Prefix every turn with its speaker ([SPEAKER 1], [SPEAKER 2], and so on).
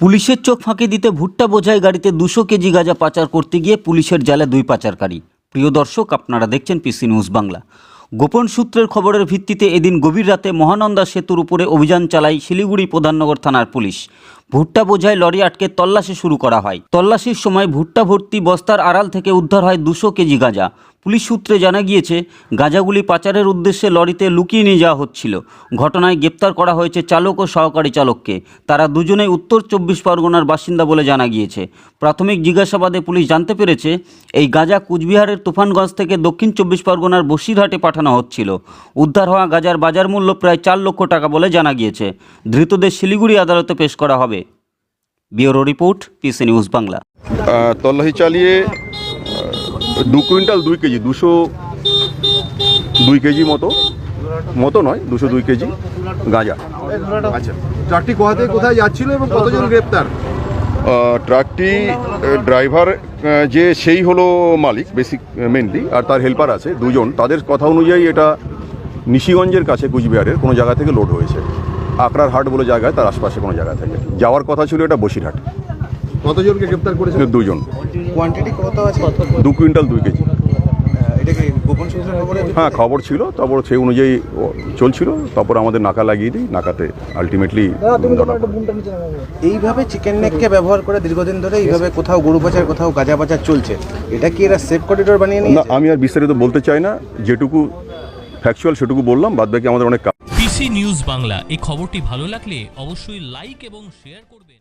[SPEAKER 1] পুলিশের চোখ ফাঁকি দিতে ভুট্টা বোঝাই গাড়িতে 200 কেজি গাঁজা পাচার করতে গিয়ে পুলিশের জালে 2 পাচারকারী। প্রিয় দর্শক, আপনারা দেখছেন পিসি নিউজ বাংলা। গোপন সূত্রের খবরের ভিত্তিতে এদিন গভীর রাতে মহানন্দা সেতুর উপরে অভিযান চালায় শিলিগুড়ি প্রধাননগর থানার পুলিশ। ভুট্টা বোঝাই লরি আটকে তল্লাশি শুরু করা হয়। তল্লাশির সময় ভুট্টা ভর্তি বস্তার আড়াল থেকে উদ্ধার হয় 200 কেজি গাঁজা। পুলিশ সূত্রে জানা গিয়েছে, গাঁজাগুলি পাচারের উদ্দেশ্যে লরিতে লুকিয়ে নিয়ে যাওয়া হচ্ছিল। ঘটনায় গ্রেপ্তার করা হয়েছে চালক ও সহকারী চালককে। তারা দুজনেই উত্তর 24 পরগনার বাসিন্দা বলে জানা গিয়েছে। প্রাথমিক জিজ্ঞাসাবাদে পুলিশ জানতে পেরেছে, এই গাঁজা কুচবিহারের তুফানগঞ্জ থেকে দক্ষিণ 24 পরগনার বসিরহাটে পাঠানো হচ্ছিল। উদ্ধার হওয়া গাঁজার বাজার মূল্য প্রায় 4 লক্ষ টাকা বলে জানা গিয়েছে। ধৃতদের শিলিগুড়ি আদালতে পেশ করা হবে। Bureau report, PC news Bangla.
[SPEAKER 2] তল্লাশি চালিয়ে 2 কুইন্টাল 2 কেজি 202 কেজি মতো নয়, 202 কেজি গাঁজা।
[SPEAKER 3] আচ্ছা, ট্রাকটি কোথা থেকে কোথায় যাচ্ছিল এবং কতজন গ্রেপ্তার?
[SPEAKER 2] ট্রাকটি ড্রাইভার যে সেই হলো মালিক মেনলি, আর তার হেল্পার আছে 2 জন। তাদের কথা অনুযায়ী এটা নিশিগঞ্জের কাছে কুচবিহারের কোনো জায়গা থেকে লোড হয়েছে। আকরার হাট বলে জায়গায়, তার আশপাশে কোনো জায়গা থেকে যাওয়ার কথা ছিল এটা বসিরহাট।
[SPEAKER 3] কতজনকে গ্রেপ্তার করেছে?
[SPEAKER 2] 2 জন।
[SPEAKER 4] কোয়ান্টিটি কত আছে?
[SPEAKER 2] 2 কুইন্টাল 2 কেজি।
[SPEAKER 4] এটা কি গোপন সূত্রের খবরে?
[SPEAKER 2] হ্যাঁ, খবর ছিল, তারপর সেই অনুযায়ী চলছিল। তারপর আমাদের নাকা লাগিয়ে দিই, নাকাতে আলটিমেটলি।
[SPEAKER 4] এইভাবে চিকেন নেককে ব্যবহার করে দীর্ঘদিন ধরে এইভাবে কোথাও গরু পাচার, কোথাও গাঁজা পাচার চলছে। এটা কি এরা সেফ করিডোর বানিয়ে
[SPEAKER 2] না,
[SPEAKER 4] নিয়েছে?
[SPEAKER 2] আমি আর বিস্তারিত বলতে চাই না। যেটুকু ফ্যাকচুয়াল সেটুকু বললাম, বাদবাকি আমাদের অনেক
[SPEAKER 5] পিসি নিউজ বাংলা, এই খবরটি ভালো লাগলে অবশ্যই লাইক এবং শেয়ার করবেন।